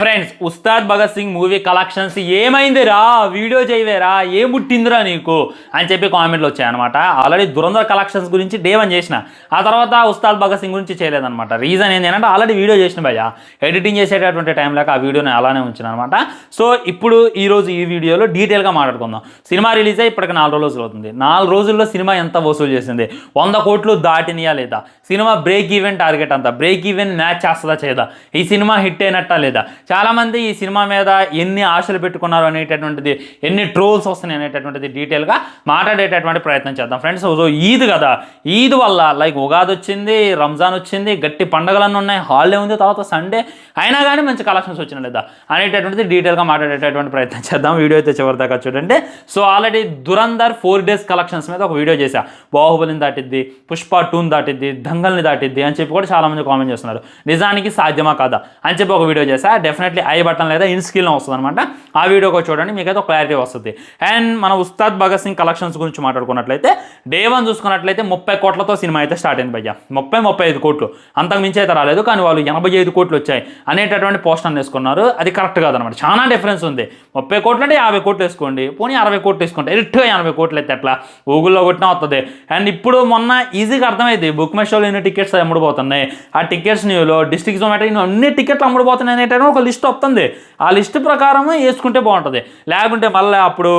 Friends Ustaad Bhagat Singh movie collections ఏమైందిరా video చేయవేరా ఏం పుట్టిందిరా నీకు అని చెప్పి కామెంట్లు వచ్చాయన్నమాట. ఆల్రెడీ దురంధర్ కలెక్షన్స్ గురించి డే 1 చేసిన, ఆ తర్వాత ఉస్తాద్ భగత్ సింగ్ గురించి చేయలేదన్నమాట. రీజన్ ఏంటి అంటే ఆల్రెడీ వీడియో చేసిన భయ్య, ఎడిటింగ్ చేసేటటువంటి టైం లేక ఆ వీడియోని అలానే ఉంచిన అనమాట. సో ఇప్పుడు ఈరోజు ఈ వీడియోలో డీటెయిల్గా మాట్లాడుకుందాం. సినిమా రిలీజ్ అయ్యి ఇప్పటికి 4 రోజులు అవుతుంది. 4 రోజుల్లో సినిమా ఎంత వసూలు చేసింది, 100 కోట్లు దాటినయా లేదా, సినిమా బ్రేక్ ఈవెన్ టార్గెట్ అంతా, బ్రేక్ ఈవెన్ మ్యాచ్ చేస్తుందా చేయదా, ఈ సినిమా హిట్ అయినట్టా లేదా, చాలామంది ఈ సినిమా మీద ఎన్ని ఆశలు పెట్టుకున్నారు అనేటటువంటిది, ఎన్ని ట్రోల్స్ వస్తున్నాయి అనేటటువంటిది డీటెయిల్గా మాట్లాడేటటువంటి ప్రయత్నం చేద్దాం ఫ్రెండ్స్. సో ఈద్ కదా, ఈద్ వల్ల లైక్ ఉగాది వచ్చింది, రంజాన్ వచ్చింది, గట్టి పండుగలన్నీ ఉన్నాయి, హాలిడే ఉంది, తర్వాత సండే, అయినా కానీ మంచి కలెక్షన్స్ వచ్చినా లేదా అనేటటువంటిది డీటెయిల్గా మాట్లాడేటటువంటి ప్రయత్నం చేద్దాం. వీడియో అయితే చివరి దాకా చూడండి. So already Dhurandhar 4 days collections మీద ఒక వీడియో చేశా. బాహుబలిని దాటిద్ది, పుష్ప 2ని దాటిద్ది, దంగల్ని దాటిద్ది అని చెప్పి కూడా చాలామంది కామెంట్ చేస్తున్నారు. నిజానికి సాధ్యమా కాదా అని చెప్పి ఒక వీడియో చేశా. డెఫినెట్లీ ఐ బటన్ లేదా ఇన్ స్క్రీన్లో వస్తుంది అనమాట. ఆ వీడియోకి చూడండి, మీకైతే ఒక క్లారిటీ వస్తుంది. అండ్ మన ఉస్తాద్ భగత్ సింగ్ కలెక్షన్స్ గురించి మాట్లాడుకున్నట్లయితే డే 1 చూసుకున్నట్లయితే 30 కోట్లతో సినిమా అయితే స్టార్ట్ అయింది భయ్య. 35 కోట్లు, అంతకు మించి అయితే రాలేదు. కానీ వాళ్ళు 85 కోట్లు వచ్చాయి అనేటటువంటి పోస్టర్ వేసుకున్నారు. అది కరెక్ట్ కాదనమాట, చాలా డిఫరెన్స్ ఉంది. 30 కోట్లు అంటే 50 కోట్లు వేసుకోండి, పోనీ 60 కోట్లు వేసుకోండి, ఎరిట్గా 80 కోట్లు అయితే ఎట్లా గూగుల్లో కొట్టినా వస్తుంది. అండ్ ఇప్పుడు మొన్న ఈజీగా అర్థమైంది, బుక్ మై షోలో ఎన్ని టికెట్స్ అమ్ముడుపోతున్నాయి, ఆ టికెట్స్ న్యూలో డిస్ట్రిక్ట్ జొమాటో అన్ని టికెట్లు అమ్ముడుపోతున్నాయి అనేటటువంటి ఒక లిస్ట్ వస్తుంది. ఆ లిస్ట్ ప్రకారం వేసుకుంటే బాగుంటుంది. లేకుంటే మళ్ళీ అప్పుడు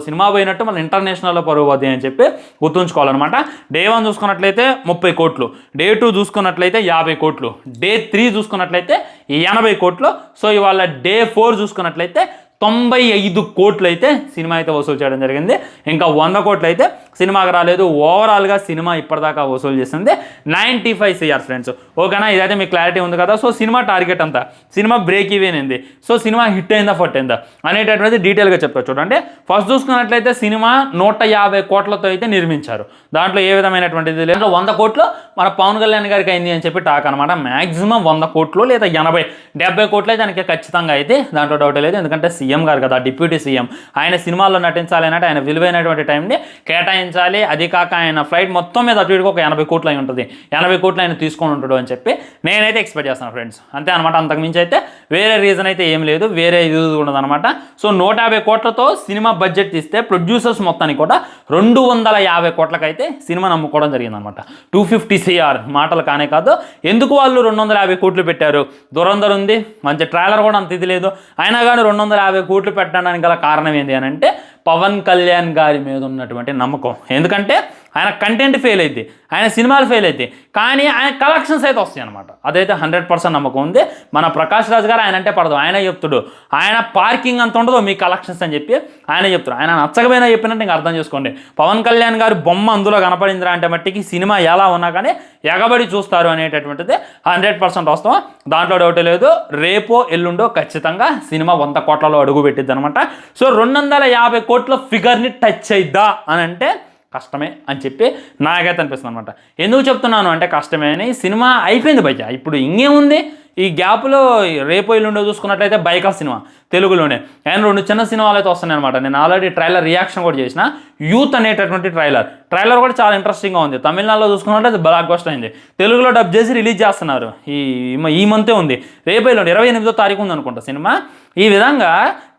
సినిమా పోయినట్టు మళ్ళీ ఇంటర్నేషనల్లో పరువు పోద్ది అని చెప్పి గుర్తుంచుకోవాలన్నమాట. డే 1 చూసుకున్నట్లయితే 30 కోట్లు, డే 2 చూసుకున్నట్లయితే 50 కోట్లు, డే 3 చూసుకున్నట్లయితే 80 కోట్లు. సో ఇవాళ డే 4 చూసుకున్నట్లయితే 95 కోట్లు అయితే సినిమా అయితే వసూలు చేయడం జరిగింది. ఇంకా 100 కోట్లు అయితే సినిమాకి రాలేదు. ఓవరాల్గా సినిమా ఇప్పటిదాకా వసూలు చేసింది 95 CR ఫ్రెండ్స్. ఓకేనా, ఇదైతే మీకు క్లారిటీ ఉంది కదా. సో సినిమా టార్గెట్ అంతా, సినిమా బ్రేక్ ఈవెన్ అయింది, సో సినిమా హిట్ అయిందా ఫట్ అయిందా అనేటటువంటిది డీటెయిల్గా చెప్తా చూడండి. ఫస్ట్ చూసుకున్నట్లయితే సినిమా 150 కోట్లతో అయితే నిర్మించారు. దాంట్లో ఏ విధమైనటువంటిది లేదు. 100 కోట్లు మన పవన్ కళ్యాణ్ గారికి అయింది అని చెప్పి టాక్ అనమాట. మ్యాక్సిమం 100 కోట్లు లేదా 80, 70 కోట్లు అయితే దానికి ఖచ్చితంగా అయితే, దాంట్లో డౌట్ లేదు. ఎందుకంటే సీఎం గారు కదా, డిప్యూటీ సీఎం, ఆయన సినిమాల్లో నటించాలి అంటే ఆయన విలువైనటువంటి టైంని కేటాయించాలి. అది కాక ఆయన ఫ్లైట్ మొత్తం మీద అటు ఇటుకు ఒక 80 కోట్లు అయి ఉంటుంది, 80 కోట్లు ఆయన తీసుకొని ఉంటాడు అని చెప్పి నేనైతే ఎక్స్పెక్ట్ చేస్తాను ఫ్రెండ్స్. అంతే అనమాట, అంతకుమించి అయితే వేరే రీజన్ అయితే ఏం లేదు, వేరే ఇది ఉండదు అనమాట. సో 150 కోట్లతో సినిమా బడ్జెట్ తీస్తే ప్రొడ్యూసర్స్ మొత్తానికి కూడా 250 కోట్లకైతే సినిమాని అమ్ముకోవడం జరిగిందనమాట. 250 CR మాటలు కానే కాదు. ఎందుకు వాళ్ళు 250 కోట్లు పెట్టారు? దురంధర్ ఉంది, మంచి ట్రైలర్ కూడా అంత ఇది లేదు, అయినా కానీ 250 కోట్లు పెట్టడానికి గల కారణం ఏంటి అని అంటే పవన్ కళ్యాణ్ గారి మీద ఉన్నటువంటి నమ్మకం. ఎందుకంటే ఆయన కంటెంట్ ఫెయిల్ అయితే, ఆయన సినిమాలు ఫెయిల్ అయితే, కానీ ఆయన కలెక్షన్స్ అయితే వస్తాయి అనమాట. అదైతే 100% నమ్మకం ఉంది. మన ప్రకాష్ రాజ్ గారు ఆయన అంటే పడదు, ఆయన చెప్తాడు, ఆయన పార్కింగ్ అంత ఉండదు మీ కలెక్షన్స్ అని చెప్పి ఆయన చెప్తాడు. ఆయన నచ్చకపోయినా చెప్పినట్టు ఇంకా అర్థం చేసుకోండి. పవన్ కళ్యాణ్ గారు బొమ్మ అందులో కనపడిందిరా అంటే మట్టికి సినిమా ఎలా ఉన్నా కానీ ఎగబడి చూస్తారు అనేటటువంటిది 100% వస్తాం, దాంట్లో డౌట్ లేదు. రేపో ఎల్లుండో ఖచ్చితంగా సినిమా 100 కోట్లలో అడుగు పెట్టిద్ది అనమాట. సో 250 కోట్ల ఫిగర్ని టచ్ అయిద్దా అని అంటే కష్టమే అని చెప్పి నాకైతే అనిపిస్తుంది అనమాట. ఎందుకు చెప్తున్నాను అంటే కష్టమే అని, సినిమా అయిపోయింది భయ్య. ఇప్పుడు ఇంకేముంది ఈ గ్యాప్లో, రేపు ఎల్లుండో చూసుకున్నట్లయితే బైకర్ సినిమా తెలుగులోనే, అండ్ 2 చిన్న సినిమాలు అయితే వస్తున్నాయి అనమాట. నేను ఆల్రెడీ ట్రైలర్ రియాక్షన్ కూడా చేసిన, యూత్ అనేటటువంటి ట్రైలర్ కూడా చాలా ఇంట్రెస్టింగ్గా ఉంది. తమిళనాడులో చూసుకున్నట్లయితే బ్లాక్ బస్టర్ అయింది, తెలుగులో డబ్ చేసి రిలీజ్ చేస్తున్నారు. ఈ మంతే ఉంది, రేపు ఎల్లుండి 28వ తారీఖు ఉంది అనుకుంటా సినిమా. ఈ విధంగా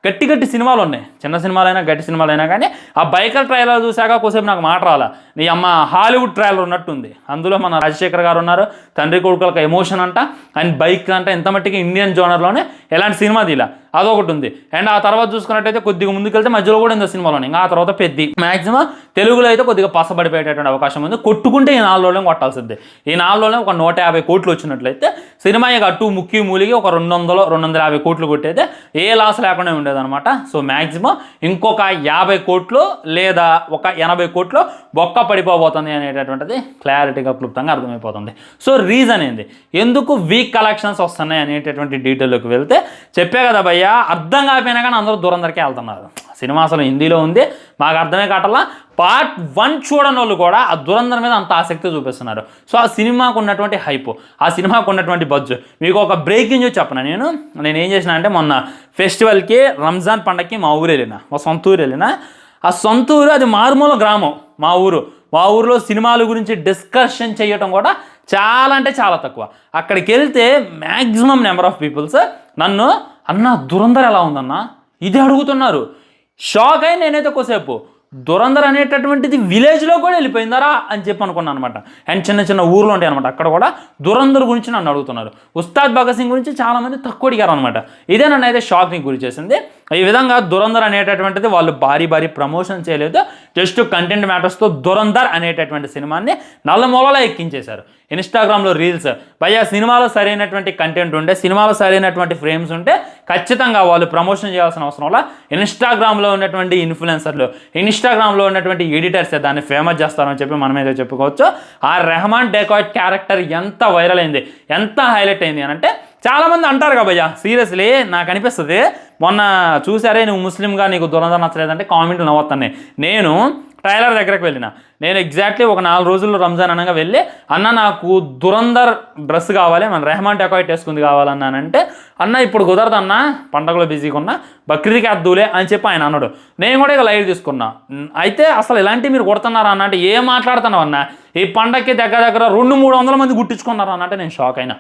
గట్టి సినిమాలు ఉన్నాయి, చిన్న సినిమాలైనా గట్టి సినిమాలైనా కానీ. ఆ బైకర్ ట్రైలర్ చూశాక కొద్దిసేపు నాకు మాట రాలా, నీ అమ్మ హాలీవుడ్ ట్రైలర్ ఉన్నట్టుంది. అందులో మన రాజశేఖర్ గారు ఉన్నారు, తండ్రి కొడుకులకు ఎమోషన్ అంట, అండ్ బైక్ అంటే ఎంత మట్టికి ఇండియన్ జోనర్లోనే ఎలాంటి సినిమా తీలా అదొకటి ఉంది. అండ్ ఆ తర్వాత చూసుకున్నట్టయితే కొద్దిగా ముందుకెళ్తే మధ్యలో కూడా ఇంత సినిమాలోనే, ఇంకా ఆ తర్వాత పెద్ద మ్యాక్సిమం తెలుగులో అయితే కొద్దిగా పసబడిపోయేటటువంటి అవకాశం ఉంది. కొట్టుకుంటే ఈ 4 రోజులే కొట్టాల్సిందే. ఈ 4 రోజులే ఒక 150 కోట్లు వచ్చినట్లయితే సినిమా ఇక అటు ముక్కి మూలిగి ఒక 200-250 కోట్లు కొట్టయితే ఏ లాస్ లేకుండా ఉండేదన్నమాట. సో మ్యాక్సిమం ఇంకొక 50 కోట్లు లేదా ఒక 80 కోట్లు బొక్క పడిపోబోతుంది అనేటటువంటిది క్లారిటీగా క్లుప్తంగా అర్థమైపోతుంది. సో రీజన్ ఏంది, ఎందుకు వీక్ కలెక్షన్స్ వస్తున్నాయి అనేటటువంటి డీటెయిల్లోకి వెళ్తే చెప్పే కదా భయ్య, అర్థం కాకపోయినా కానీ అందరూ దూరందరికే వెళ్తున్నారు. సినిమా అసలు హిందీలో ఉంది, మాకు అర్థమే కావట్లా. పార్ట్ 1 చూడని వాళ్ళు కూడా ఆ దురంధర్ మీద అంత ఆసక్తి చూపిస్తున్నారు. సో ఆ సినిమాకు ఉన్నటువంటి హైప్, ఆ సినిమాకు ఉన్నటువంటి బడ్జ్, మీకు ఒక బ్రేకింగ్ న్యూస్ చెప్పను. నేను ఏం చేసిన అంటే మొన్న ఫెస్టివల్కి, రంజాన్ పండగకి మా ఊరు వెళ్ళిన, మా సొంత ఊరు వెళ్ళిన. ఆ సొంత ఊరు అది మారుమూల గ్రామం, మా ఊరు మా ఊర్లో సినిమాల గురించి డిస్కషన్ చేయటం కూడా చాలా అంటే చాలా తక్కువ. అక్కడికి వెళ్తే మ్యాక్సిమం నెంబర్ ఆఫ్ పీపుల్స్ నన్ను అన్న దురంధర్ ఎలా ఉందన్న ఇది అడుగుతున్నారు. షాక్ అయి నేనైతే కొద్దిసేపు దురంధర్ అనేటటువంటిది విలేజ్లో కూడా వెళ్ళిపోయిందరా అని చెప్పి అనుకున్నాను అనమాట. అండ్ చిన్న చిన్న ఊర్లు ఉంటాయి అనమాట, అక్కడ కూడా దురంధర్ గురించి నన్ను అడుగుతున్నారు. ఉస్తాద్ భగత్ సింగ్ గురించి చాలామంది తక్కువ అడిగారు అనమాట. ఇదే నన్ను అయితే షాక్ని గురి చేసింది. ఈ విధంగా దురంధర్ అనేటటువంటిది వాళ్ళు భారీ ప్రమోషన్ చేయలేదు, జస్ట్ కంటెంట్ మ్యాటర్స్తో దురంధర్ అనేటటువంటి సినిమాని నల్లమూలలో ఎక్కించేశారు. ఇన్స్టాగ్రామ్లో రీల్స్ భయ్యా సినిమాలో సరైనటువంటి కంటెంట్ ఉంటే, సినిమాలో సరైనటువంటి ఫ్రేమ్స్ ఉంటే ఖచ్చితంగా వాళ్ళు ప్రమోషన్ చేయాల్సిన అవసరం వల్ల ఇన్స్టాగ్రామ్లో ఉన్నటువంటి ఇన్ఫ్లుయెన్సర్లు, ఇన్స్టాగ్రామ్లో ఉన్నటువంటి ఎడిటర్స్ దాన్ని ఫేమస్ చేస్తారని చెప్పి మనం ఏదో చెప్పుకోవచ్చు. ఆ రెహమాన్ డెకాయిట్ క్యారెక్టర్ ఎంత వైరల్ అయింది, ఎంత హైలైట్ అయింది అని అంటే చాలామంది అంటారు కదా భయ్యా, సీరియస్లీ నాకు అనిపిస్తుంది. మొన్న చూసారే నువ్వు ముస్లింగా నీకు దురంధర్ నచ్చలేదంటే కామెంట్లు నవ్వుతాను. నేను టైలర్ దగ్గరకు వెళ్ళిన, నేను ఎగ్జాక్ట్లీ ఒక 4 రోజుల్లో రంజాన్ అనగా వెళ్ళి అన్న నాకు దురంధర్ డ్రెస్ కావాలి, మన రెహమాన్ డెకాయిట్ వేసుకుంది కావాలన్నానంటే అన్న ఇప్పుడు కుదరదన్నా పండగలో బిజీగా ఉన్నా బక్రీద్కి అద్దులే అని చెప్పి ఆయన అన్నాడు. నేను కూడా ఇక లైవ్ తీసుకున్నా. అయితే అసలు ఇలాంటివి మీరు కొడుతున్నారా అన్న అంటే ఏం మాట్లాడుతున్నావు అన్న, ఈ పండగకి దగ్గర 200-300 మంది గుట్టించుకున్నారు అన్నట్టే నేను షాక్ అయినా.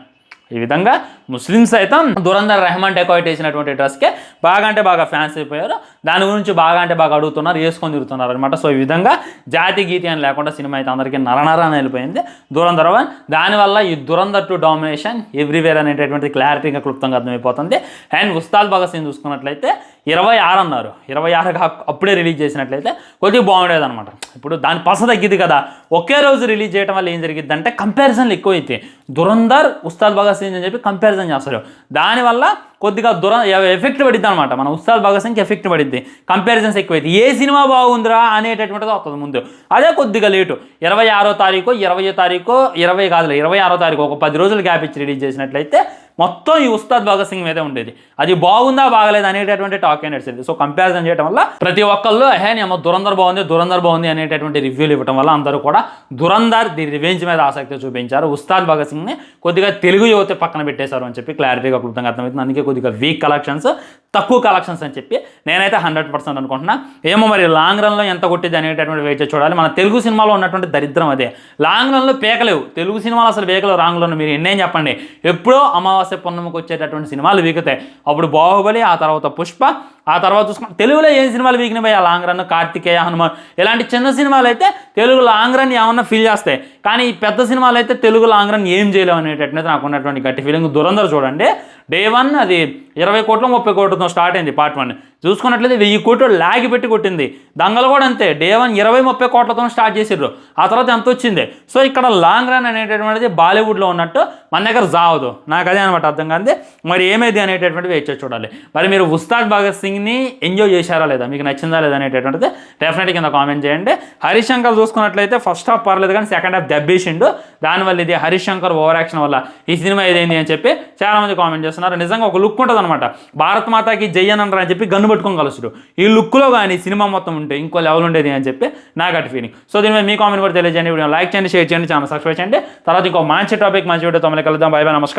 ఈ విధంగా ముస్లిమ్స్ అయితే దురంధర్ రెహమాన్ డెకాయిట్ వేసినటువంటి డ్రెస్కే బాగా అంటే బాగా ఫ్యాన్స్ అయిపోయారు. దాని గురించి బాగా అంటే బాగా అడుగుతున్నారు, వేసుకొని తిరుగుతున్నారు అనమాట. సో ఈ విధంగా జాతి గీతి అని లేకుండా సినిమా అయితే అందరికీ నరనర అని వెళ్ళిపోయింది దురంధర్ 1. దానివల్ల ఈ దురంధర్ 2 డామినేషన్ ఎవ్రీవేర్ అనేటటువంటి క్లారిటీగా క్లుప్తంగా అర్థమైపోతుంది. అండ్ ఉస్తాద్ భగత్ సింగ్ చూసుకున్నట్లయితే 26 అన్నారు, 26 అప్పుడే రిలీజ్ చేసినట్లయితే కొద్దిగా బాగుండేది అనమాట. ఇప్పుడు దాని పస తగ్గిద్ది కదా, ఒకే రోజు రిలీజ్ చేయడం వల్ల ఏం జరిగింది అంటే కంపారిజన్లు ఎక్కువైతే దురంధర్ ఉస్తాద్ భగత్ సింగ్ అని చెప్పి కంపారిజన్ చేస్తారు. దానివల్ల కొద్దిగా ఎఫెక్ట్ పడిద్ది అనమాట, మన ఉస్తాద్ భగత్ సింగ్కి ఎఫెక్ట్ పడిద్ది. కంపారిజన్స్ ఎక్కువైతే ఏ సినిమా బాగుందిరా అనేటటువంటిది వస్తుంది ముందు. అదే కొద్దిగా లేటు 26వ తారీఖు 20వ తారీఖు 20 కాదులే 26వ తారీఖు ఒక 10 రోజులు గ్యాప్ ఇచ్చి రిలీజ్ చేసినట్లయితే మొత్తం ఈ ఉస్తాద్ భగత్ సింగ్ మీదే ఉండేది. అది బాగుందా బాగలేదు అనేటటువంటి టాక్ అనేది నడిచింది. సో కంపారిజన్ చేయడం వల్ల ప్రతి ఒక్కళ్ళు ఏమో దురంధర్ బాగుంది అనేటటువంటి రివ్యూలు ఇవ్వడం వల్ల అందరూ కూడా దురంధర్ ది రివెంజ్ మీద ఆసక్తి చూపించారు. ఉస్తాద్ భగత్ సింగ్ని కొద్దిగా తెలుగు యువత పక్కన పెట్టేశారు అని చెప్పి క్లారిటీగా క్లుప్తంగా అర్థమవుతుంది. అందుకే కొద్దిగా వీక్ కలెక్షన్స్, తక్కువ కలెక్షన్స్ అని చెప్పి నేనైతే 100% అనుకుంటున్నా. ఏమో మరి లాంగ్ రన్లో ఎంత కొట్టింది అనేటటువంటి వెయిట్ చూడాలి. మన తెలుగు సినిమాలో ఉన్నటువంటి దరిద్రం అదే, లాంగ్ రన్లో పేకలేవు. తెలుగు సినిమాలు అసలు పేకలేవు లాంగ్ రన్. మీరు ఎన్నేం చెప్పండి, ఎప్పుడో అమావాస్య పున్నమ్మకి వచ్చేటటువంటి సినిమాలు వీకుతాయి. అప్పుడు బాహుబలి, ఆ తర్వాత పుష్ప, ఆ తర్వాత చూసుకుని తెలుగులో ఏం సినిమాలు వీకినాయి ఆ లాంగ్ రన్, కార్తికేయ, హనుమాన్ ఇలాంటి చిన్న సినిమాలు అయితే తెలుగు లాంగ్ రన్ ఏమన్నా ఫీల్ చేస్తాయి. కానీ ఈ పెద్ద సినిమాలు అయితే తెలుగు లాంగ్ రన్ ఏం చేయలేవు అనేటట్టు నాకు ఉన్నటువంటి గట్టి ఫీలింగ్. దురంధర్ చూడండి, డే 1 అది 20 కోట్లు 30 కోట్లతో స్టార్ట్ అయింది పార్ట్ 1. చూసుకున్నట్లయితే 1000 కోట్లు లాగి పెట్టి కొట్టింది. దంగలు కూడా అంతే, డే 1 20-30 కోట్లతో స్టార్ట్ చేసిర్రు, ఆ తర్వాత ఎంత వచ్చింది. సో ఇక్కడ లాంగ్ రన్ అనేటటువంటిది బాలీవుడ్లో ఉన్నట్టు మన దగ్గర జావదు. నాకు అదే అనమాట అర్థం కాదు. మరి ఏమైంది అనేటటువంటి వెయిట్ చేసి చూడాలి. మరి మీరు ఉస్తాద్ భగత్ సింగ్ని ఎంజాయ్ చేశారా లేదా, మీకు నచ్చిందా లేదా అనేటటువంటిది డెఫినెట్గా కింద కామెంట్ చేయండి. హరీష్ శంకర్ చూసుకున్నట్లయితే ఫస్ట్ హాఫ్ పర్లేదు కానీ సెకండ్ హాఫ్ దెబ్బేసిండు. దానివల్ల ఇది హరీష్ శంకర్ ఓవర్ యాక్షన్ వల్ల ఈ సినిమా ఏదైంది అని చెప్పి చాలామంది కామెంట్ చేస్తున్నారు. నిజంగా ఒక లుక్ ఉంటుంది అనమాట, భారత్ మాతాకి జై అని చెప్పి గన్ను పట్టుకొని కలుస్తుడు. ఈ లుక్లో కానీ సినిమా మొత్తం ఉంటే ఇంకో లెవెల్ ఉండేది అని చెప్పి నాకు అటు ఫీలింగ్. సో దీని మీద మీ కామెంట్ కూడా తెలియజేయండి, వీడియో లైక్ చేయండి, షేర్ చేయండి, ఛానల్ సబ్స్క్రైబ్ చేయండి. తర్వాత ఇంకో మంచి టాపిక్ మంచి వీడియోతో మళ్ళీ కలుద్దాం. బై బై, నమస్కారం.